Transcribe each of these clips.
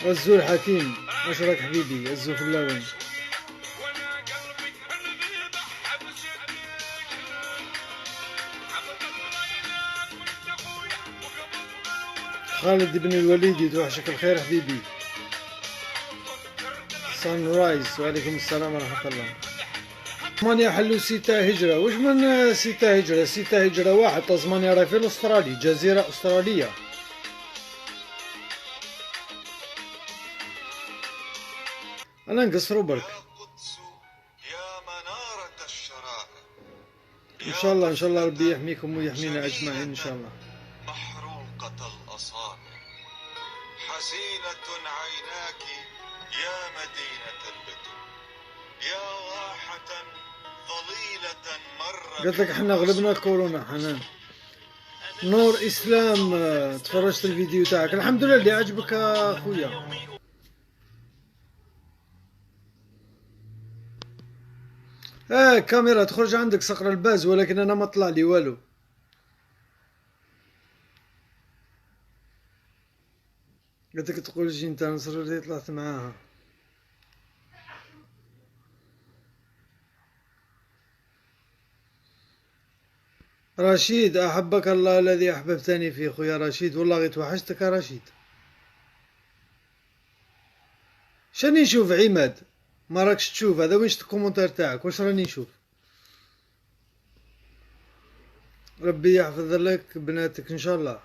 غزو الحكيم، واش راك حبيبي؟ غزو فلاوي. خالد بن الوليد توحشك الخير حبيبي. سان رايز، وعليكم السلام ورحمة الله. طزمانيا حلو 6 هجرة، واش من 6 هجرة؟ 6 هجرة واحد. طزمانيا راهي في الأسترالي، جزيرة أسترالية. أنا نقصرو برك. إن شاء الله إن شاء الله ربي يحميكم ويحمينا أجمعين إن شاء الله. محروقة الأصابع، حزينة عيناك يا مدينة البتول، يا واحة ظليلة مرت. قلت لك احنا غلبنا كورونا. حنان نور اسلام، تفرجت الفيديو تاعك الحمد لله اللي عجبك اخويا. كاميرا تخرج عندك صقر الباز، ولكن انا ما طلع لي والو. قلت لك تقول جي انت نصر اللي طلعت معاها. رشيد، احبك الله الذي احببتني فيه خويا رشيد، والله غير توحشتك يا رشيد. شاني نشوف عماد؟ ما راكش تشوف؟ هذا ويش الكومنتار تاعك؟ واش راني نشوف؟ ربي يحفظ لك بناتك ان شاء الله.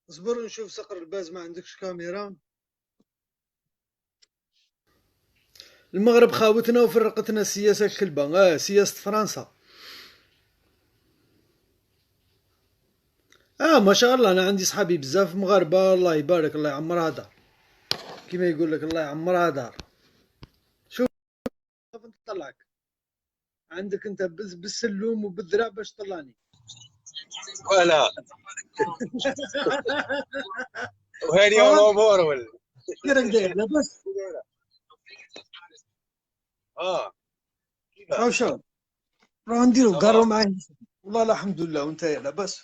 اصبر نشوف صقر الباز. ما عندكش كاميرا؟ المغرب خاوتنا وفرقتنا السياسة الكلبة. سياسة فرنسا. ما شاء الله، انا عندي صحابي بزاف مغاربة، الله يبارك، الله يعمرها دار، كيما يقول لك الله يعمرها دار. شوف نطلعك، عندك انت بالسلوم وبالذراع باش تطلعني. ولا وهذه الامور ولا كي راك داير؟ لاباس؟ شو راه نديرو قارو معايا والله الحمد لله. وانت لاباس؟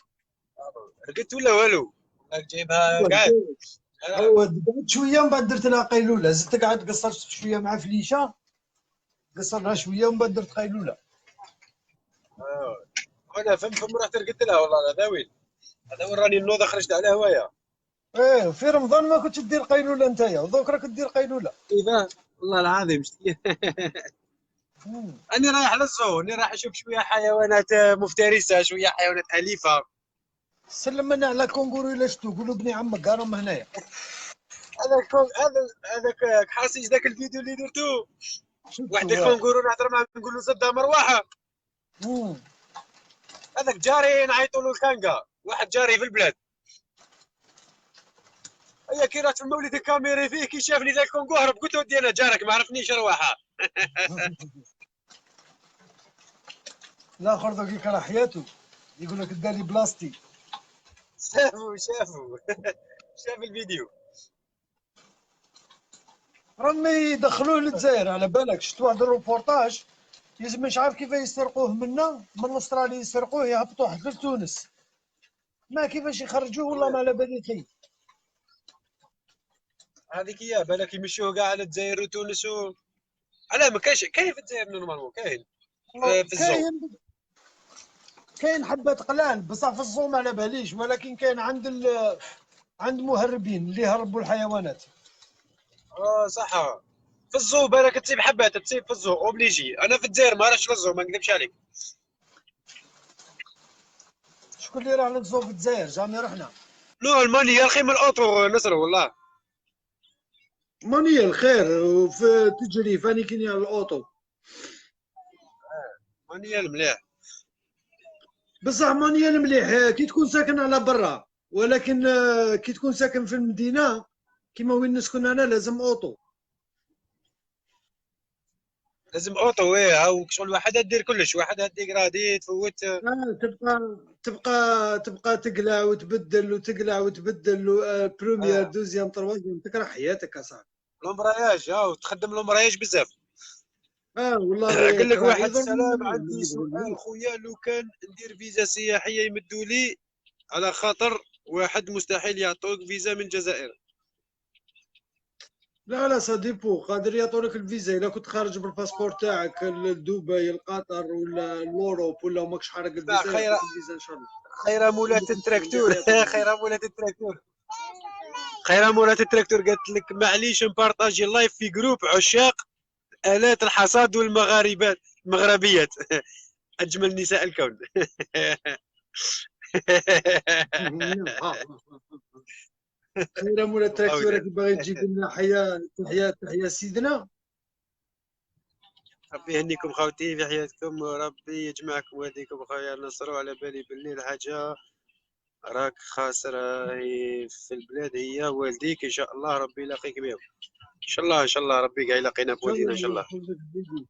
رقدت ولا والو؟ راك جايبها قاعد هو قعدت شويه ومن بعد درت لها قيلوله. زدت قعدت قصرت شويه مع فليشه، قصرنا شويه ومن بعد درت قيلوله. انا فم رحت رقدت لها والله. هذا وين هذا وين راني النوضه خرجت على هوايه. في رمضان ما كنتش دير قيلوله نتايا، ودوك راك دير قيلوله. كيفاه والله العظيم اني رايح للزو، اني رايح اشوف شويه حيوانات مفترسه، شويه حيوانات اليفه. سلم لنا على كونغورو الا شتو، قولوا ابن عمك قالهم هنايا. هذاك حاسس ذاك الفيديو اللي درتو، واحد شفتو؟ الكونغورو نهضر معاه نقول له زدها مروحه. هذاك جاري نعيطوا له الكانغا، واحد جاري في البلاد. هي كي رحت في المولد الكاميري فيه، كي شافني ذاك الكونغو هرب، قلت له ودي انا جارك ما عرفنيش رواحه. الاخر ذوك راه حياته يقول لك دالي بلاستي. شافوا شاف الفيديو. راهم يدخلوه للجزائر على بالك. شفت واحد الروبورتاج، يزم مش عارف كيف يسرقوه منا من استراليا، يسرقوه يهبطوه حتى لتونس. ما كيفاش يخرجوه والله ما على بالي خير. هذيك هي بالك يمشوه كاع على الجزائر وتونس على ما كاين في الجزائر نورمالمون كاين في الزو. كاين حبات قلال بصح في الزو ما على باليش، ولكن كاين عند مهربين اللي هربوا الحيوانات. صح. في الزو بالك تصيب حبات، تصيب في الزو اوبليجي. انا في الجزائر ما رحتش للزو، ما نكذبش عليك. شكون اللي راه للزو في الجزائر؟ جامي رحنا. نو الماني يا اخي من الاوتو نصر والله. ماني الخير وفي تجري فاني كينيا الاوتو. ماني المليح. بصح ماني مليح كي تكون ساكن على برا، ولكن كي تكون ساكن في المدينه كيما وين نسكن انا لازم اوتو. لازم اوتو ايه، او شغل واحد دير كلش، واحد دير غادي تفوت. تبقى تقلع وتبدل وتقلع وتبدل بروميير دوزيام تروازيام، تكره حياتك اصاحبي. لومبراياج وتخدم لومبراياج بزاف. والله قال لك كراه واحد يضرب السلام، ما عندي يقدر سؤال يقول. خويا، لو كان ندير فيزا سياحيه يمدوا لي، على خاطر واحد مستحيل يعطوك فيزا من الجزائر. لا لا صديبو قادر يعطولك الفيزا الا كنت خارج بالباسبور تاعك لدبي لقطر ولا لوروب ولا ماكش حارق اسمع، الفيزا خير يعطوك الفيزا ان شاء الله. خير اما مولات كنت التراكتور يعطوك الفيزا. خير مولات التراكتور، خير مولات التراكتور قالت لك معليش نبارطاجي اللايف في جروب عشاق آلات الحصاد والمغاربات المغربيات أجمل نساء الكون. خير مولا التراكتور وقوتت. راك باغي تجيب لنا تحيا سيدنا. ربي يهنيكم خوتي في حياتكم، وربي يجمعكم ويهديكم خويا نصر. وعلى بالي باللي الحاجة راك خاسر هي في البلاد، هي والديك ان شاء الله ربي يلاقيك بهم، ان شاء الله ان شاء الله ربي قاع يلاقينا ان شاء بوالدينا ان الله شاء الله الله. يحفظك بيبي.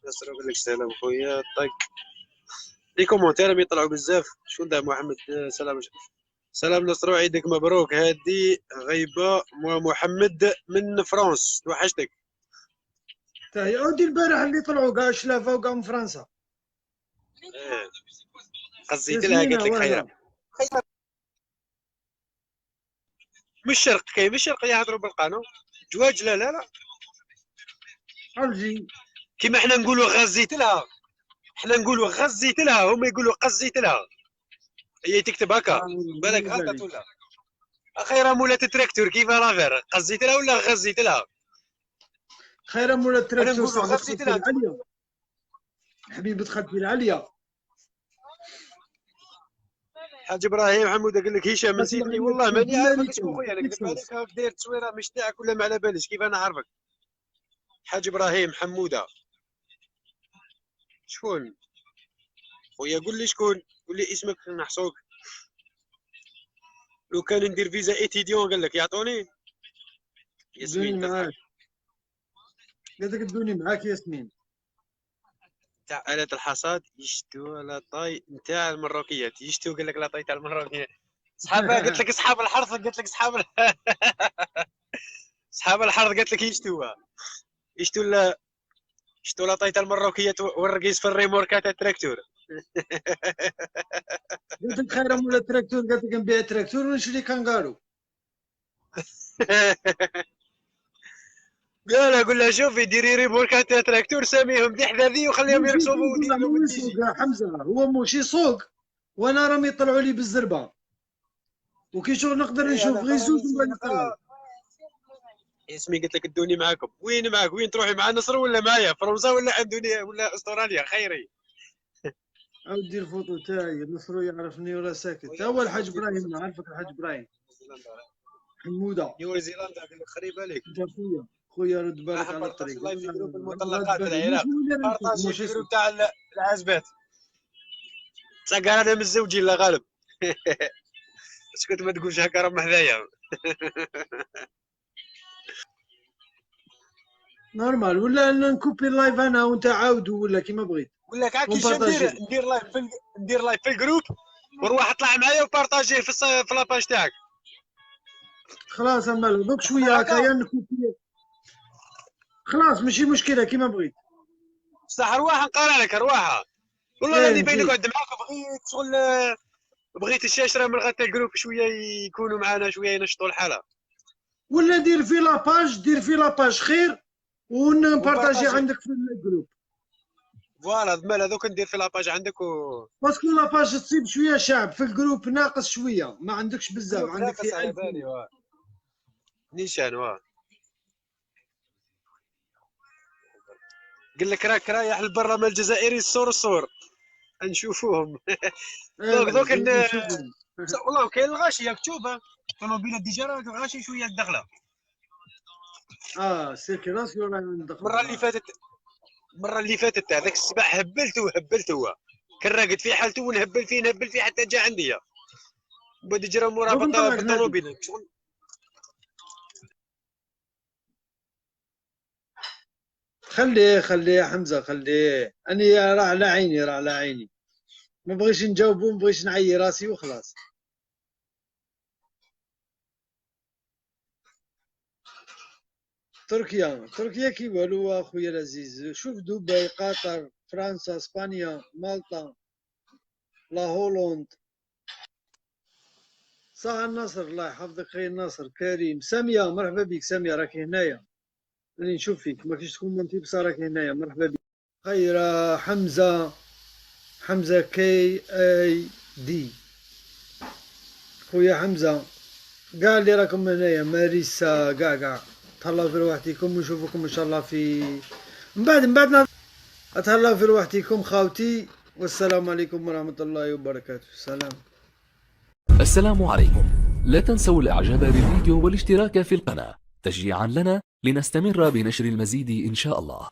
نصر يقول لك سلام خويا. طيب لي كومونتير يطلعوا بزاف. شكون ده محمد؟ سلام. سلام نصر، عيدك مبروك. هادي غيبة محمد من فرنسا، توحشتك. تاهي اودي البارح اللي طلعوا كاع شلافه وكاع من فرنسا. إيه. قصيت لها ياسمينة قالت لك خيره. ولا مش شرق، كاين مش شرق يهضروا بالقانون جواج. لا لا لا، الجي. كيما حنا نقولوا غزيت لها، حنا نقولوا غزيت لها، هما يقولوا قزيت لها. هي تكتب هكا، بالك غلطت ولا؟ اخيرا مولات التراكتور كيف رافير، قزيت لها ولا غزيت لها؟ خير مولا انا التراكتور نقولوا صاحبة غزيت خالتي لها انتم. العالية، حبيبة خالتي العالية. حاج ابراهيم حمود قال لك هشام خالتي نسيتني، العالية والله تكون ماني في عارفك شكون امريكا خويا، في نكذب تكساس. عليك راك داير تصويره مش تاعك ولا ما على باليش، كيف انا عارفك؟ حاج ابراهيم حموده شكون خويا؟ قول لي شكون، قول لي اسمك نحصوك. لو كان ندير فيزا ايتيديون قال لك يعطوني. دوني ياسمين تضحك. معاك، قالت لك دوني معاك ياسمين. تاع آلة الحصاد يشتو لاطاي نتاع المراكيات، يشتو قال لك لاطاي تاع المراكيات. صحابها قلت لك اصحاب الحرث، قلت لك اصحاب اصحاب الحرث قالت لك يشتو لا، يشتو لاطاي تاع المراكيات والرقيس في الريموركات تاع التراكتور. قلت لك خير مولا التراكتور، قالت لك نبيع تراكتور ونشري كانغارو. لا قول لها شوفي ديري ريموركات تاع التراكتور ساميهم دي حذاذي وخليهم ماشي يرقصوا سوق وديري ولا لهم هو الديجي. يسوق يا حمزة، هو ماشي سوق وانا راهم يطلعوا لي بالزربة، وكي شغل نقدر ايه نشوف انا غير زوج فرنسي ومن بعد نطلع. نقرا. اسمي قلت لك ادوني معاكم، وين معاك؟ وين تروحي مع نصر ولا معايا؟ فرنسا ولا اندونيا ولا استراليا؟ خيري. اودي الفوطو تاعي نصرو يعرفني ولا ساكت. خويا هو واش الحاج راك دير ابراهيم، بوسط؟ عارفك الحاج ابراهيم نيوزيلندا. حمودة. نيوزيلندا قال لك خري بالك. انت خويا، خويا رد بالك راح على نبارطاجي الطريق. لايف في جروب غاد المطلقات في بالي مش العراق، هو اللي نشوف بارطاجي ماشي في اسمه. جروب تاع العازبات. تلقى انا متزوجين لا غالب. اسكت ما تقولش هكا راهم حذايا. نورمال ولا نكوبي اللايف انا وانت عاودوا ولا كيما بغيت نقول لك عا كيفاش ندير، ونبارطاجيو. ندير لايف في الجروب، وروح اطلع معايا وبارطاجيه في لاباج تاعك. خلاص اما دوك تقدر شويه هكا هكا؟ يا نكوبي. خلاص ماشي مشكله كيما بغيت. بصح رواح نقرا لك رواحه، والله ايه راني باين نجي. نقعد معاك. بغيت شغل، بغيت الشاشره من غير الجروب شويه يكونوا معنا شويه ينشطوا الحاله. ولا دير في لاباج، دير في لاباج خير ونبارطاجي وبارطاجي عندك في الجروب. فوالا مال هذوك ندير في لاباج عندك باسكو لاباج تصيب شويه شعب في الجروب ناقص شويه، ما عندكش بزاف، جروب عندك ناقص في على 1000. بالي. نيشان قال لك راك رايح لبرا الجزائري الصور نشوفوهم. دوك نشوفهم. والله كاين الغاشي راك تشوفها، الطوموبيله ديجا راك الغاشي شويه الدخله. اه سيركيلاسيون راه ندخلوا المره اللي فاتت، المره اللي فاتت هذاك الصباح هبلت هو كان راقد في حالته، نهبل فيه حتى جا عندي، بدا يجرى دوك مرابط نطلعك نادي. بالطوموبيل شغل. خليه يا حمزه خليه، اني راه على عيني، راه على عيني. ما بغيش نجاوبو، ما بغيش نعيي راسي وخلاص. تركيا كي والو اخويا العزيز. شوف دبي، قطر، فرنسا، اسبانيا، مالطا، لا هولند. صح النصر، الله يحفظك خير النصر كريم. سامية مرحبا بك، سامية راكي هنايا، راني نشوف فيك ما كيش تكون منتي بصح راكي هنايا، مرحبا بك. خير حمزة كي اي دي، خويا حمزة قال لي راكم هنايا، ماريسا كاع تهلاو في روحتكم ونشوفكم ان شاء الله في من بعد تهلاو في روحتكم خاوتي، والسلام عليكم ورحمة الله وبركاته. سلام. السلام عليكم. لا تنسوا الاعجاب بالفيديو والاشتراك في القناة تشجيعا لنا لنستمر بنشر المزيد إن شاء الله.